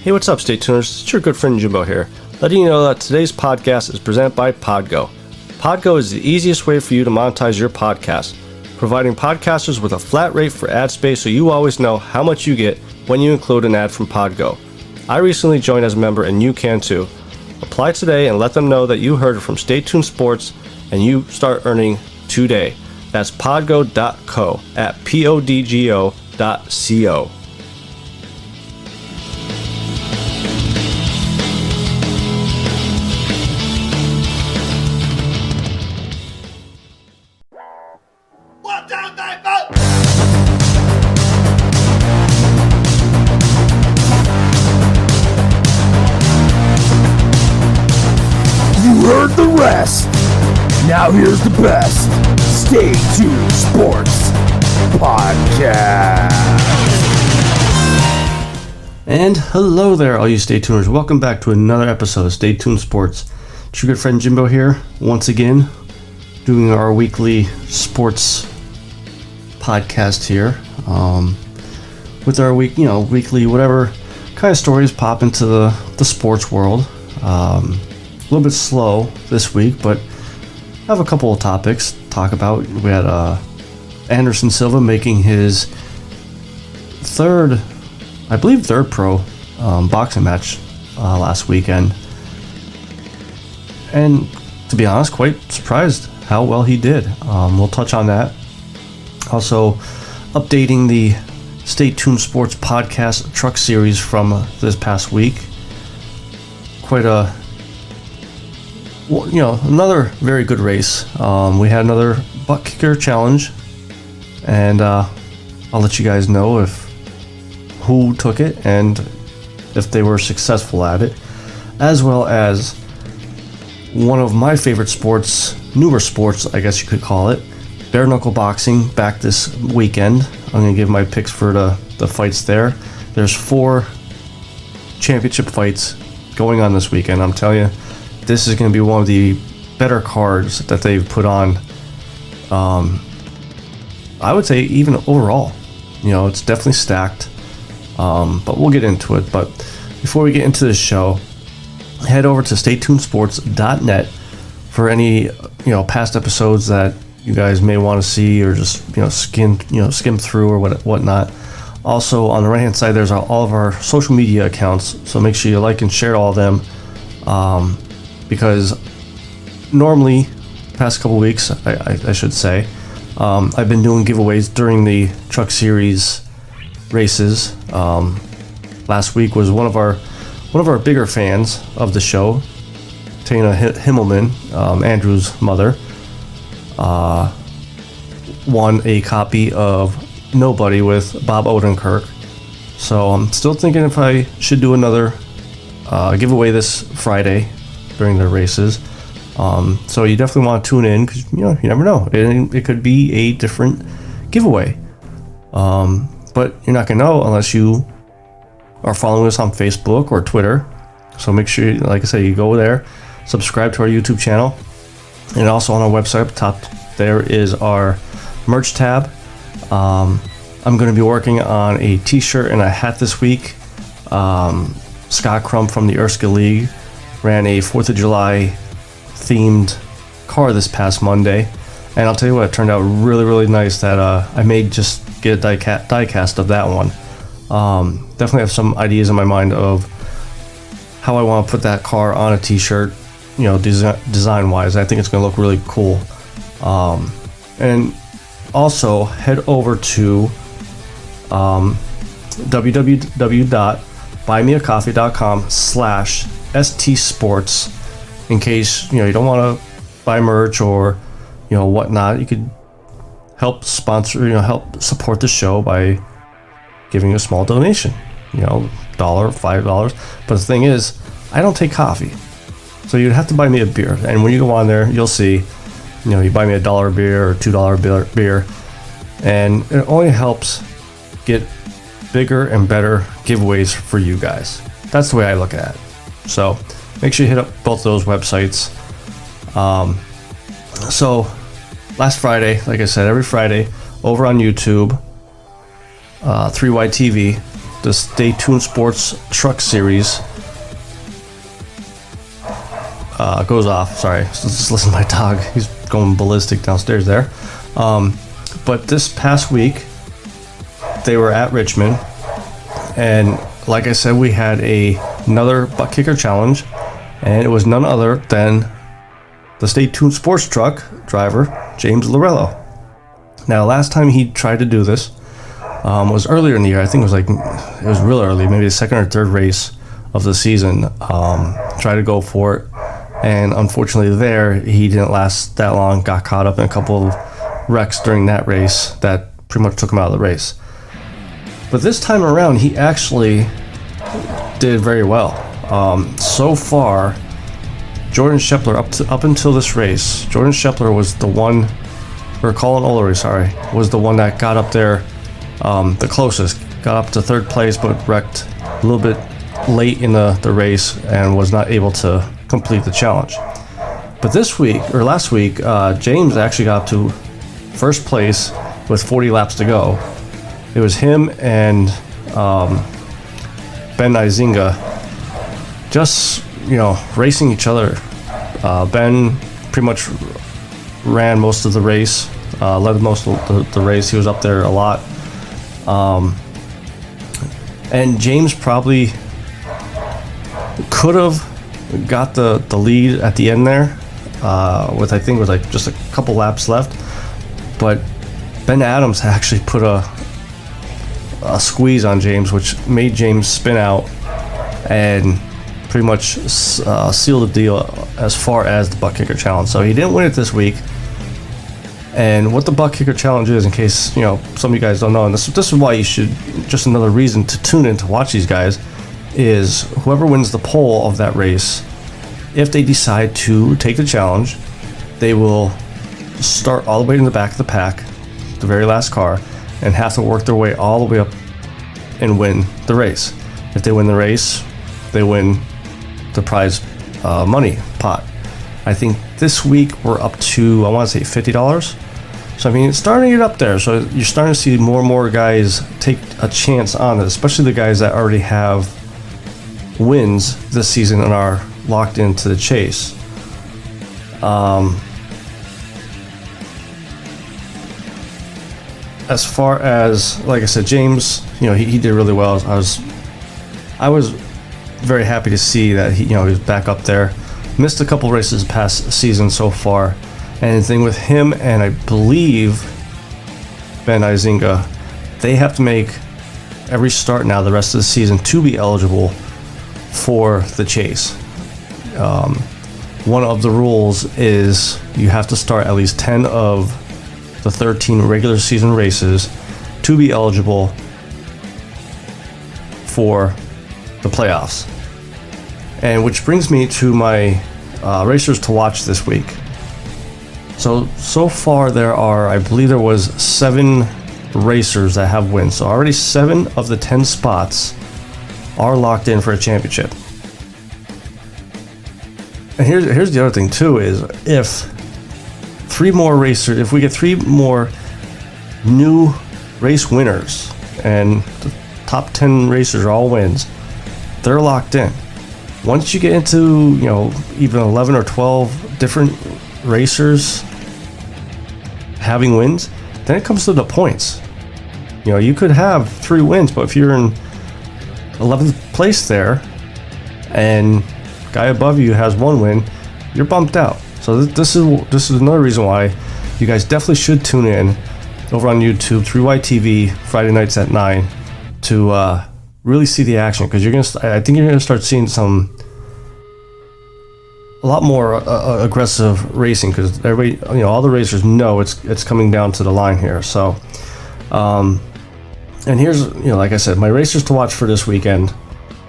Hey, what's up, Stay Tuners? It's your good friend Jimbo here, letting you know that today's podcast is presented by Podgo. Podgo is the easiest way for you to monetize your podcast, providing podcasters with a flat rate for ad space so you always know how much you get when you include an ad from Podgo. I recently joined as a member and you can too. Apply today and let them know that you heard it from Stay Tuned Sports and you start earning today. That's podgo.co at podgo.co. Heard the rest. Now here's the best Stay Tuned Sports Podcast. And hello there, all you Stay Tuners. Welcome back to another episode of Stay Tuned Sports. It's your good friend Jimbo here, once again, doing our weekly sports podcast here. With our weekly whatever kind of stories pop into the sports world. A little bit slow this week, but I have a couple of topics to talk about. We had Anderson Silva making his third pro boxing match last weekend, and to be honest, quite surprised how well he did. We'll touch on that. Also, updating the Stay Tuned Sports Podcast Truck Series from this past week. Quite a another very good race. We had another ButtKicker challenge, and I'll let you guys know who took it and if they were successful at it, as well as one of my favorite sports, newer sports, I guess you could call it, bare knuckle boxing, back this weekend. I'm going to give my picks for the fights there. There's 4 championship fights going on this weekend. I'm telling you, this is going to be one of the better cards that they've put on. I would say even overall, it's definitely stacked. But we'll get into it. But before we get into this show, head over to staytunedsports.net for any past episodes that you guys may want to see or just skim through or whatnot. Also, on the right hand side, there's all of our social media accounts. So make sure you like and share all of them. Because normally, past couple weeks, I should say, I've been doing giveaways during the Truck Series races. Last week was one of our bigger fans of the show, Tana Himmelman, Andrew's mother, won a copy of Nobody with Bob Odenkirk. So I'm still thinking if I should do another giveaway this Friday during the races. So you definitely want to tune in because you never know. It could be a different giveaway. But you're not gonna know unless you are following us on Facebook or Twitter. So make sure, like I say, you go there, subscribe to our YouTube channel, and also on our website up top there is our merch tab. I'm going to be working on a t-shirt and a hat this week. Scott Crump from the Erskine League ran a 4th of July themed car this past Monday, and I'll tell you what, it turned out really, really nice. That I may just get a die cast of that one. Definitely have some ideas in my mind of how I want to put that car on a t-shirt, design wise. I think it's going to look really cool. And also head over to www.buymeacoffee.com/stsports in case you don't want to buy merch or whatnot. You could help support the show by giving a small donation, $1, $5. But the thing is, I don't take coffee, so you'd have to buy me a beer. And when you go on there, you'll see, you buy me $1 beer or $2 beer, and it only helps get bigger and better giveaways for you guys. That's the way I look at it. So make sure you hit up both those websites. So last Friday, like I said, every Friday over on YouTube, 3Y TV, the Stay Tuned Sports Truck Series goes off. Sorry, just listen to my dog. He's going ballistic downstairs there. But this past week, they were at Richmond, and like I said, we had another ButtKicker challenge, and it was none other than the Stay Tuned Sports Truck driver, James Lorello. Now, last time he tried to do this was earlier in the year. I think it was real early, maybe the second or third race of the season. Tried to go for it, and unfortunately there, he didn't last that long, got caught up in a couple of wrecks during that race that pretty much took him out of the race. But this time around, he actually did very well. So far, Jordan Scheffler, up until this race, Jordan Scheffler was the one, or Colin Olery, sorry, was the one that got up there the closest. Got up to third place, but wrecked a little bit late in the race and was not able to complete the challenge. But last week, James actually got up to first place with 40 laps to go. It was him and Ben Izinga just, racing each other. Ben pretty much ran most of the race, led most of the race. He was up there a lot. And James probably could have got the lead at the end there, with I think it was like just a couple laps left. But Ben Adams actually put a squeeze on James, which made James spin out and pretty much seal the deal as far as the ButtKicker challenge. So he didn't win it this week. And what the ButtKicker challenge is, in case some of you guys don't know, and this is why you should, just another reason to tune in to watch these guys, is whoever wins the pole of that race, if they decide to take the challenge, they will start all the way in the back of the pack, the very last car, and have to work their way all the way up and win the race. If they win the race, they win the prize money pot. I think this week we're up to, I want to say $50. So I mean, it's starting to get up there. So you're starting to see more and more guys take a chance on it, especially the guys that already have wins this season and are locked into the chase. As far as, like I said, James, he did really well. I was very happy to see that he was back up there. Missed a couple races past season so far, and the thing with him and I believe Ben Izinga, they have to make every start now the rest of the season to be eligible for the chase. One of the rules is you have to start at least 10 of the 13 regular season races to be eligible for the playoffs. And which brings me to my racers to watch this week. So far I believe there was 7 racers that have wins. So already 7 of the 10 spots are locked in for a championship. And here's the other thing too, is if we get 3 more new race winners and the top 10 racers are all wins, they're locked in. Once you get into, even 11 or 12 different racers having wins, then it comes to the points. You could have 3 wins, but if you're in 11th place there and guy above you has 1 win, you're bumped out. So this is another reason why you guys definitely should tune in over on YouTube, 3YTV, Friday nights at 9, to really see the action, because I think you're gonna start seeing a lot more aggressive racing, because everybody, all the racers know it's coming down to the line here. So, and here's, like I said, my racers to watch for this weekend.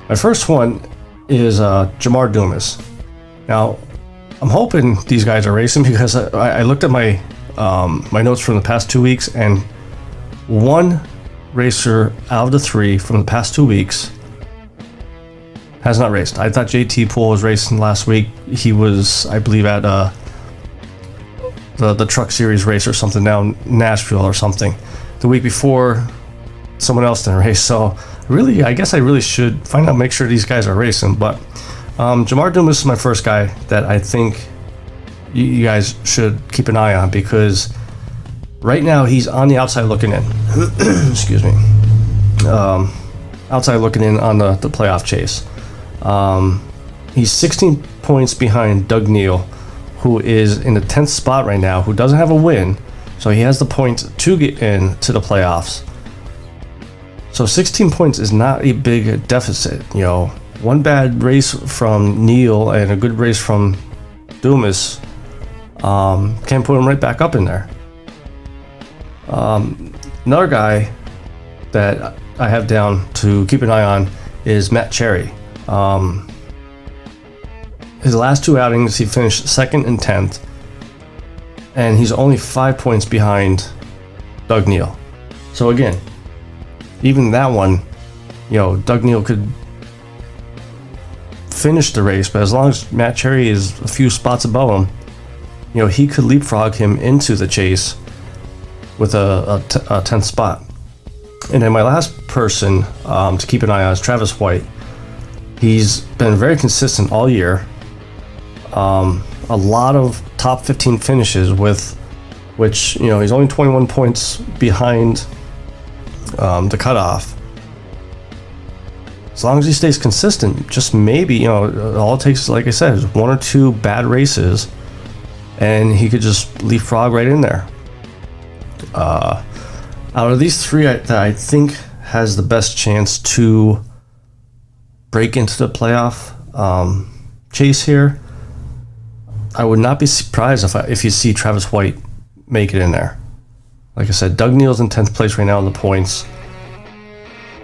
My first one is Jamar Dumas. Now, I'm hoping these guys are racing, because I looked at my my notes from the past 2 weeks, and 1 racer out of the 3 from the past 2 weeks has not raced. I thought JT Poole was racing last week. He was, I believe, at the Truck Series race or something down Nashville or something. The week before, someone else didn't race. So I really, I guess I really should find out, make sure these guys are racing. But Jamar Dumas is my first guy that I think you guys should keep an eye on, because right now he's on the outside looking in. Excuse me. Outside looking in on the playoff chase. He's 16 points behind Doug Neal, who is in the 10th spot right now, who doesn't have a win, so he has the points to get into the playoffs. So 16 points is not a big deficit. You know, one bad race from Neal and a good race from Dumas can put him right back up in there. Another guy that I have down to keep an eye on is Matt Cherry. His last two outings, he finished 2nd and 10th, and he's only 5 points behind Doug Neal. So again, even that one, you know, Doug Neal could finish the race, but as long as Matt Cherry is a few spots above him, you know, he could leapfrog him into the chase with a 10th spot. And then my last person to keep an eye on is Travis White. He's been very consistent all year. A lot of top 15 finishes, with which, you know, he's only 21 points behind the cutoff. As long as he stays consistent, just maybe, you know, all it takes, like I said, is one or two bad races, and he could just leapfrog right in there. Out of these three, that I think has the best chance to break into the playoff chase here, I would not be surprised if you see Travis White make it in there. Like I said, Doug Neal's in 10th place right now in the points.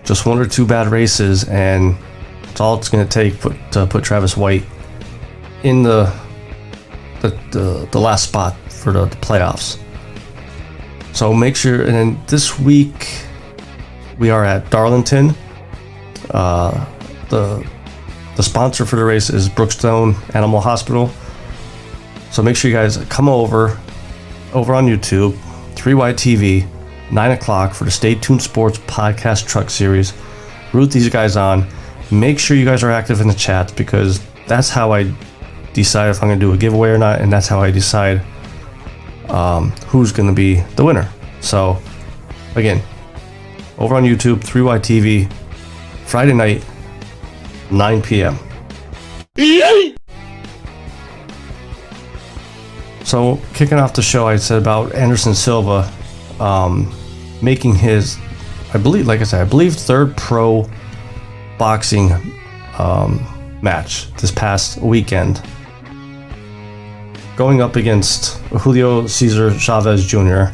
Just one or two bad races, and it's all it's going to take to put Travis White in the last spot for the playoffs. So make sure. And then this week we are at Darlington. The sponsor for the race is Brookstone Animal Hospital. So make sure you guys come over on YouTube, 3Y TV, 9 o'clock for the Stay Tuned Sports Podcast Truck Series. Root these guys on. Make sure you guys are active in the chat, because that's how I decide if I'm going to do a giveaway or not, and that's how I decide who's going to be the winner. So again, over on YouTube, 3Y TV, Friday night, 9 p.m. So kicking off the show, I said about Anderson Silva making his, I believe third pro boxing match this past weekend, going up against Julio Cesar Chavez Jr.,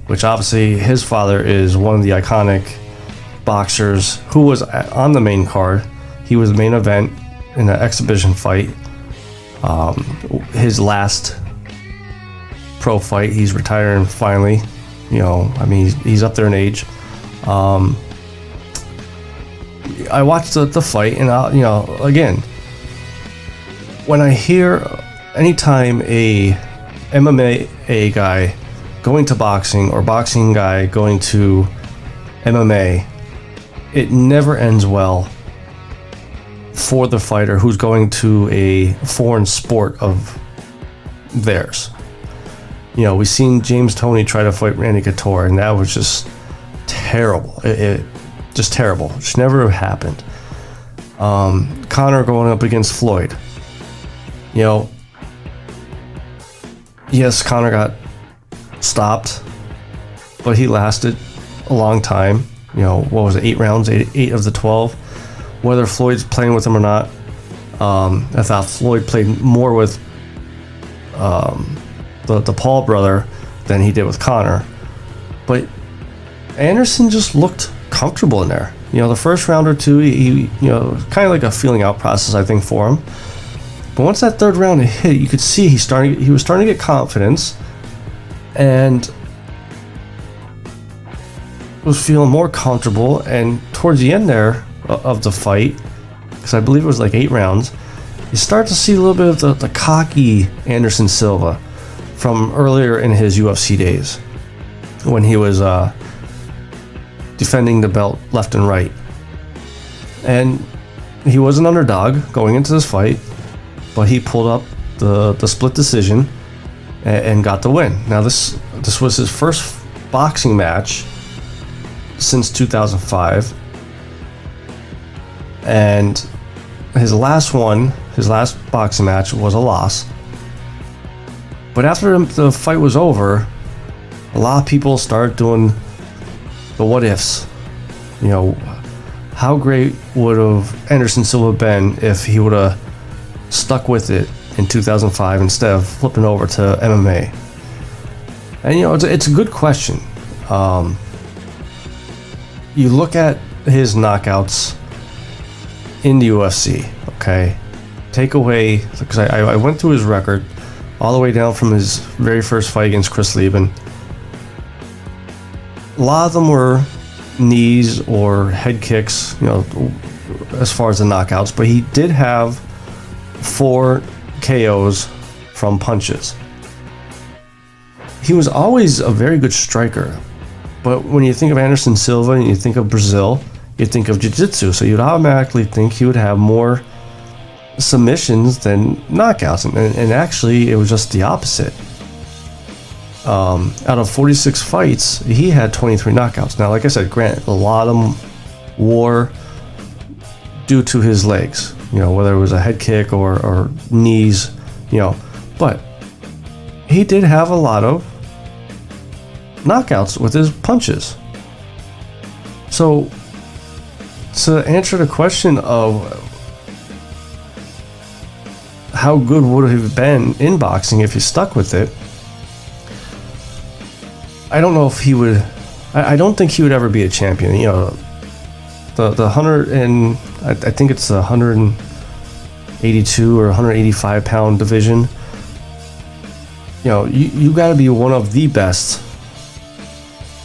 which obviously his father is one of the iconic boxers who was on the main card. He was the main event in an exhibition fight. His last pro fight, he's retiring finally. You know, I mean, he's up there in age. I watched the fight, and you know, again, when I hear anytime a MMA guy going to boxing or boxing guy going to MMA, it never ends well for the fighter who's going to a foreign sport of theirs. You know, we've seen James Toney try to fight Randy Couture, and that was just terrible. It just terrible. It should never have happened. Conor going up against Floyd. You know, yes, Conor got stopped, but he lasted a long time. You know, what was it, 8 rounds, 8 of the 12. Whether Floyd's playing with him or not, I thought Floyd played more with the Paul brother than he did with Conor. But Anderson just looked comfortable in there. You know, the first round or two, he you know, kind of like a feeling out process, I think, for him. But once that third round hit, you could see he was starting to get confidence, and was feeling more comfortable. And towards the end there of the fight, because I believe it was like 8 rounds, you start to see a little bit of the cocky Anderson Silva from earlier in his UFC days, when he was defending the belt left and right. And he was an underdog going into this fight, but he pulled up the split decision and got the win. Now this was his first boxing match since 2005, and his last boxing match was a loss. But after the fight was over, a lot of people started doing the what ifs. You know, how great would have Anderson Silva been if he would have stuck with it in 2005 instead of flipping over to MMA? And you know, it's a good question. You look at his knockouts in the UFC, okay? Take away, because I went through his record all the way down from his very first fight against Chris Lieben. A lot of them were knees or head kicks, you know, as far as the knockouts, but he did have 4 KOs from punches. He was always a very good striker, but when you think of Anderson Silva and you think of Brazil, you think of jiu-jitsu, so you'd automatically think he would have more submissions than knockouts, and actually it was just the opposite. Out of 46 fights, he had 23 knockouts. Now, like I said, granted, a lot of them were due to his legs, you know, whether it was a head kick or knees, you know, but he did have a lot of knockouts with his punches. So to answer the question of how good would it have been in boxing if he stuck with it, I don't know if he would. I don't think he would ever be a champion. You know, the 100 and I think it's the 182 or 185 pound division. You know, you got to be one of the best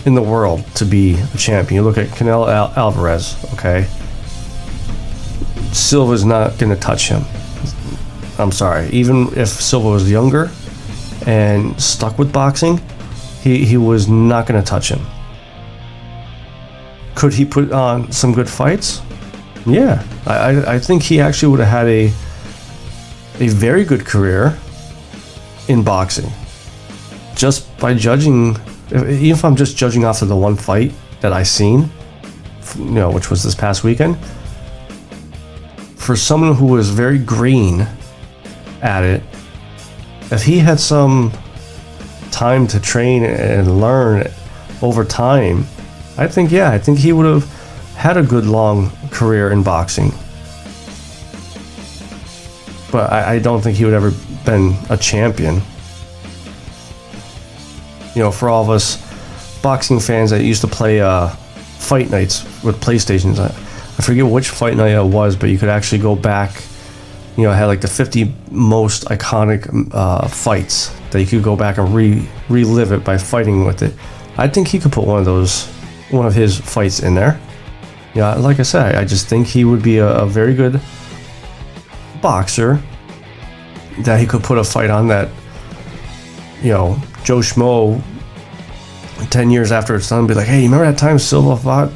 in the world to be a champion. You look at Canelo Alvarez, okay? Silva's not going to touch him. I'm sorry. Even if Silva was younger and stuck with boxing, he was not going to touch him. Could he put on some good fights? Yeah. I think he actually would have had a very good career in boxing. Just by judging, even if I'm just judging off of the one fight that I seen, you know, which was this past weekend, for someone who was very green at it, if he had some time to train and learn over time, I think he would have had a good long career in boxing. But I don't think he would ever been a champion. You know, for all of us boxing fans that used to play fight nights with PlayStations, I forget which fight night it was, but you could actually go back. You know, it had like the 50 most iconic fights that you could go back and relive it by fighting with it. I think he could put one of his fights in there. Yeah, like I said, I just think he would be a very good boxer, that he could put a fight on that, you know, Joe Schmo 10 years after it's done be like, hey, you remember that time Silva fought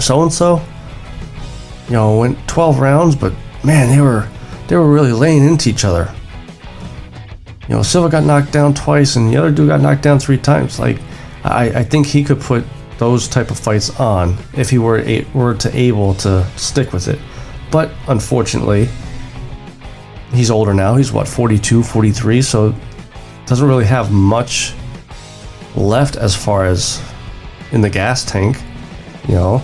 so-and-so? You know, went 12 rounds, but man, they were really laying into each other. You know, Silva got knocked down twice and the other dude got knocked down 3 times. Like, I think he could put those type of fights on if he were able to stick with it. But unfortunately, he's older now. He's 42, 43, so doesn't really have much left as far as in the gas tank. You know,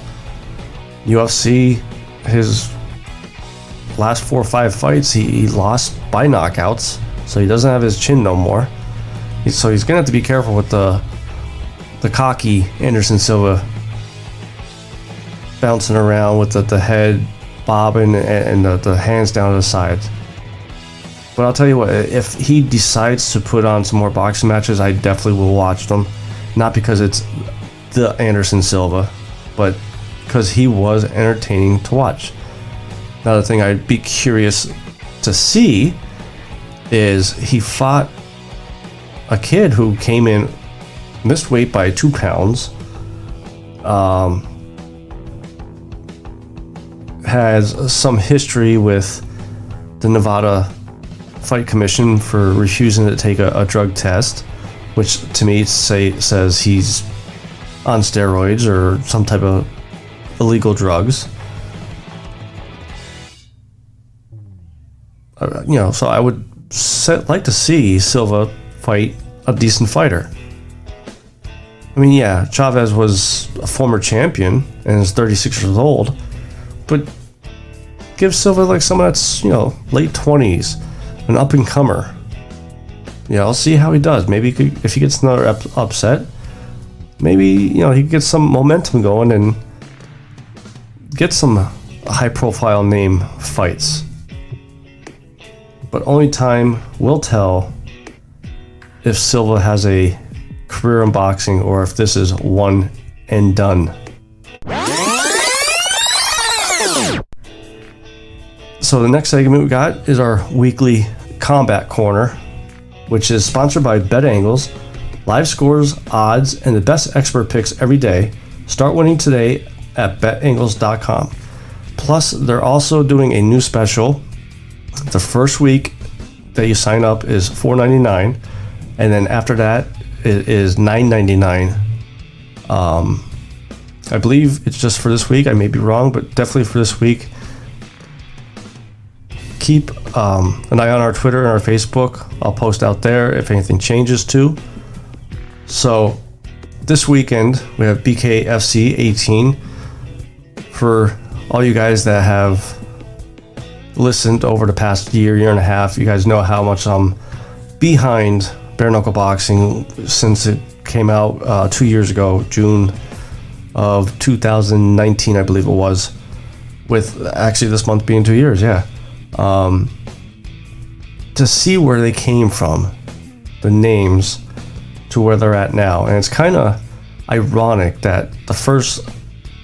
UFC, his last 4 or 5 fights, he lost by knockouts, so he doesn't have his chin no more. So he's gonna have to be careful with the cocky Anderson Silva, bouncing around with the head bobbing and the hands down to the sides. But I'll tell you what, if he decides to put on some more boxing matches, I definitely will watch them. Not because it's the Anderson Silva, but because he was entertaining to watch. Another thing I'd be curious to see is he fought a kid who came in, missed weight by 2 pounds, has some history with the Nevada Fight Commission for refusing to take a drug test, which to me says he's on steroids or some type of illegal drugs. So I would like to see Silva fight a decent fighter. I mean, yeah, Chavez was a former champion and is 36 years old, but give Silva like someone that's, late 20s, an up-and-comer. I'll see how he does. Maybe if he gets another upset, maybe, he can get some momentum going and get some high-profile name fights. But only time will tell if Silva has a career in boxing or if this is one and done. So the next segment we got is our weekly Combat Corner, which is sponsored by BetAngles. Live scores, odds, and the best expert picks every day. Start winning today at betangles.com. Plus, they're also doing a new special. The first week that you sign up is $4.99, and then after that it is $9.99. I believe it's just for this week. I may be wrong, but definitely for this week. Keep an eye on our Twitter and our Facebook. I'll post out there if anything changes too. So this weekend we have BKFC 18. For all you guys that have listened over the past year and a half, you guys know how much I'm behind bare knuckle boxing since it came out 2 years ago, June of 2019, I believe it was, with actually this month being 2 years. To see where they came from, the names to where they're at now, and it's kind of ironic that the first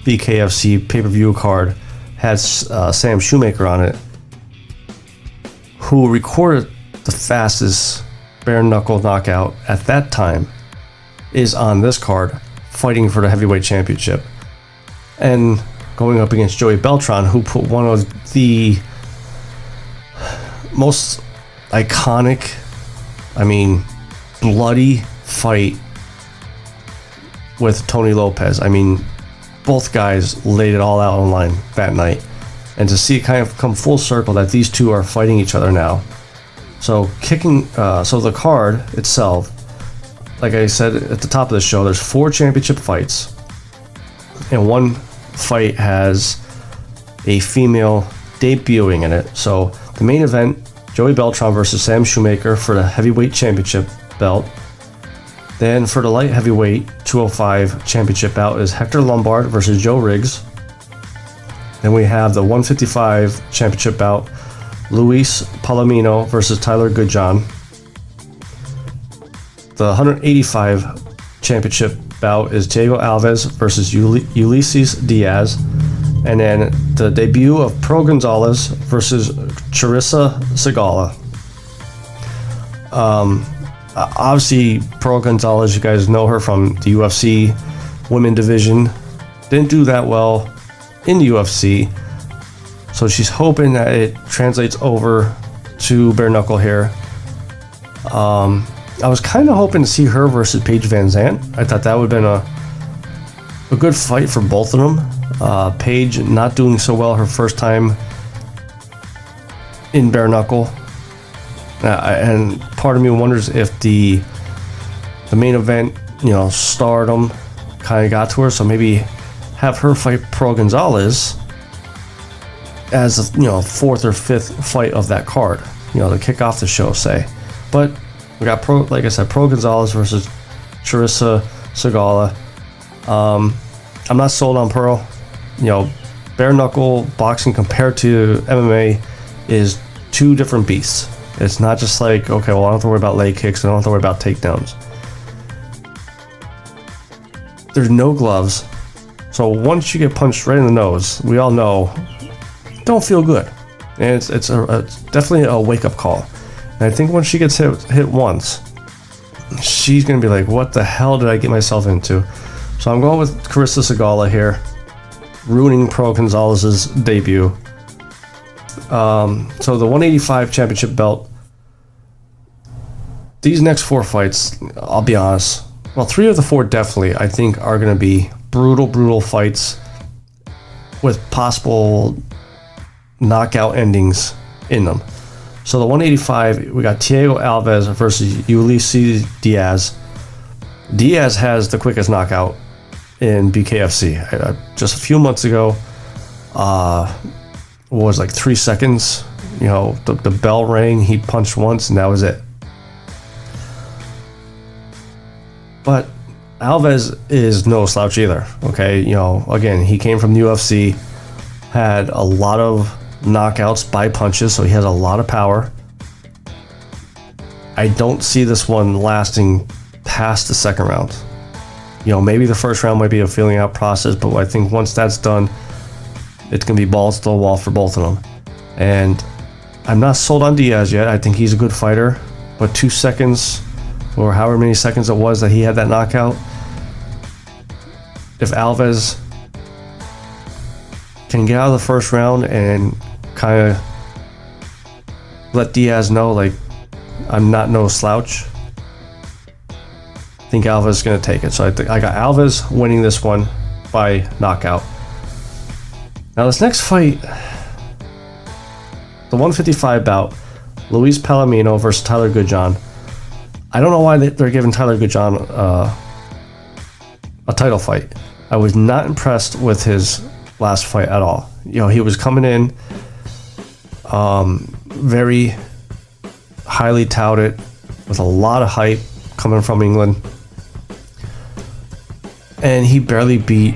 BKFC pay-per-view card has Sam Shoemaker on it, who recorded the fastest bare knuckle knockout at that time, is on this card fighting for the heavyweight championship and going up against Joey Beltran, who put one of the most iconic, bloody fight with Tony Lopez. Both guys laid it all out online that night, and to see it kind of come full circle that these two are fighting each other now. So the card itself, like I said at the top of the show, there's 4 championship fights, and one fight has a female debuting in it. So the main event, Joey Beltran versus Sam Shoemaker for the heavyweight championship belt. Then for the light heavyweight 205 championship bout is Hector Lombard versus Joe Riggs. Then we have the 155 championship bout, Luis Palomino versus Tyler Goodjohn. The 185 championship bout is Diego Alves versus Ulysses Diaz. And then the debut of Pro Gonzalez versus Charissa Segala. Obviously, Pro Gonzalez, you guys know her from the UFC women division. Didn't do that well in the UFC. So she's hoping that it translates over to bare knuckle here. I was kind of hoping to see her versus Paige Van Zandt. I thought that would have been a good fight for both of them. Paige not doing so well her first time in bare knuckle. And part of me wonders if the main event, stardom kind of got to her. So maybe have her fight Pro Gonzalez as a 4th or 5th fight of that card, to kick off the show, say. But we got Pro Gonzalez versus Charissa Segala. I'm not sold on Pearl. Bare knuckle boxing compared to MMA is 2 different beasts. It's not just like, okay, well, I don't have to worry about leg kicks, I don't have to worry about takedowns. There's no gloves, so once you get punched right in the nose, we all know, don't feel good. And it's definitely a wake-up call. And I think when she gets hit once, she's going to be like, what the hell did I get myself into? So I'm going with Charissa Segala here. ruining Pro Gonzalez's debut. So the 185 championship belt. These next 4 fights, I'll be honest. Well, 3 of the 4 definitely, I think, are going to be brutal fights with possible knockout endings in them. So the 185, we got Thiago Alves versus Ulysses Diaz. Diaz has the quickest knockout in BKFC. Just a few months ago, was like 3 seconds. You know, the bell rang, he punched once, and that was it. But Alves is no slouch either, okay? You know, again, he came from the UFC, had a lot of knockouts by punches, so he has a lot of power. I don't see this one lasting past the second round. You know, maybe the first round might be a feeling out process, but I think once that's done, it's going to be balls to the wall for both of them. And I'm not sold on Diaz yet. I think he's a good fighter, but 2 seconds, or however many seconds it was that he had that knockout, if Alves can get out of the first round and kind of let Diaz know, like, I'm not no slouch, I think Alves is going to take it. So I got Alves winning this one by knockout. Now this next fight, the 155 bout, Luis Palomino versus Tyler Goodjohn. I don't know why they're giving Tyler Goodjohn a title fight. I was not impressed with his last fight at all. You know, he was coming in very highly touted, with a lot of hype coming from England, and he barely beat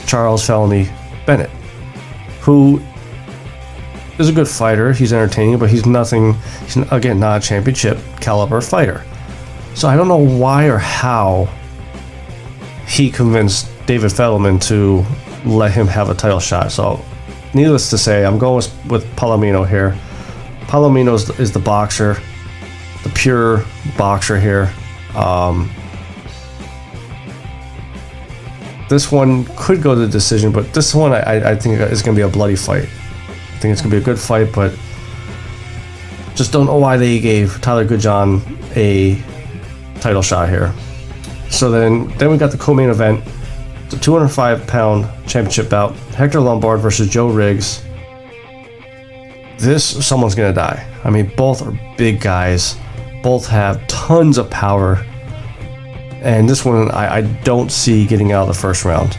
Charles Felony Bennett, who is a good fighter. He's entertaining, but he's nothing. He's, again, not a championship caliber fighter. So I don't know why or how he convinced David Fettleman to let him have a title shot. So needless to say, I'm going with Palomino here. Palomino is the boxer, the pure boxer here. This one could go to the decision, but this one I think is going to be a bloody fight. I think it's going to be a good fight, but just don't know why they gave Tyler Goodjohn a title shot here. So then we got the co-main event, the 205-pound championship bout, Hector Lombard versus Joe Riggs. Someone's gonna die. I mean, both are big guys, both have tons of power, and this one I don't see getting out of the first round.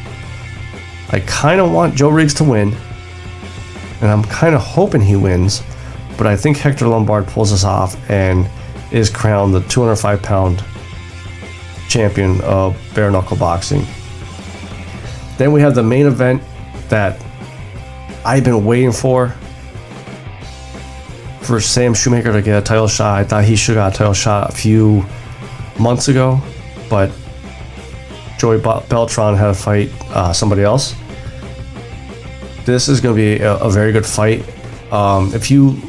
I kind of want Joe Riggs to win, and I'm kind of hoping he wins, but I think Hector Lombard pulls this off and is crowned the 205-pound champion of bare knuckle boxing. Then we have the main event that I've been waiting for Sam Shoemaker to get a title shot. I thought he should have got a title shot a few months ago, but Joey Beltran had to fight somebody else. This is going to be a very good fight. If you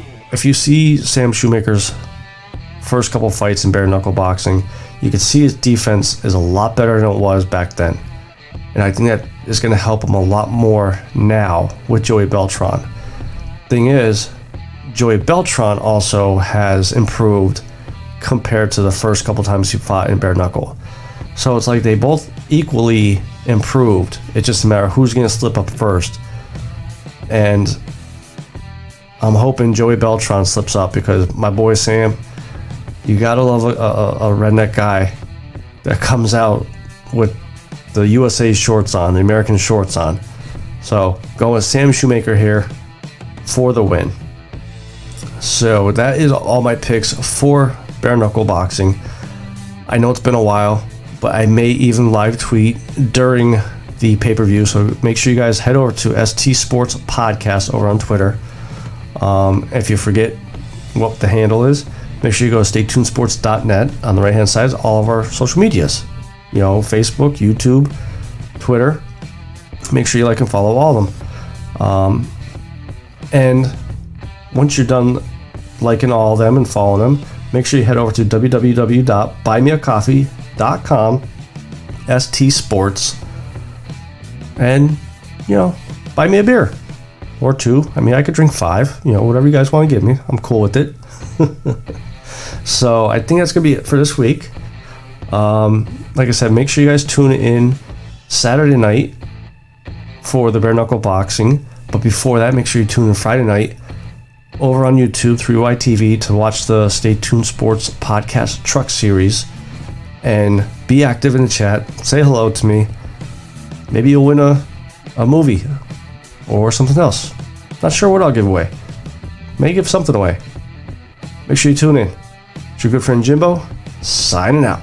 see Sam Shoemaker's first couple fights in bare knuckle boxing, you can see his defense is a lot better than it was back then. And I think that is going to help him a lot more now with Joey Beltran. Thing is, Joey Beltran also has improved compared to the first couple times he fought in bare knuckle. So it's like they both equally improved. It's just a matter of who's going to slip up first. And I'm hoping Joey Beltran slips up, because my boy Sam, you gotta love a redneck guy that comes out with the USA shorts on, the American shorts on. So going with Sam Shoemaker here for the win. So that is all my picks for bare knuckle boxing. I know it's been a while, but I may even live tweet during the pay-per-view. So make sure you guys head over to ST Sports Podcast over on Twitter. If you forget what the handle is, make sure you go to staytunesports.net. On the right hand side is all of our social medias. You know, Facebook, YouTube, Twitter. Make sure you like and follow all of them. And once you're done liking all of them and following them, make sure you head over to www.buymeacoffee.com, ST Sports, and buy me a beer or two. I mean, I could drink 5, whatever you guys want to give me. I'm cool with it. So I think that's going to be it for this week. Like I said, make sure you guys tune in Saturday night for the bare knuckle boxing. But before that, make sure you tune in Friday night over on YouTube through YTV to watch the Stay Tuned Sports podcast truck series. And be active in the chat. Say hello to me. Maybe you'll win a movie or something else. Not sure what I'll give away. May give something away. Make sure you tune in. It's your good friend Jimbo, signing out.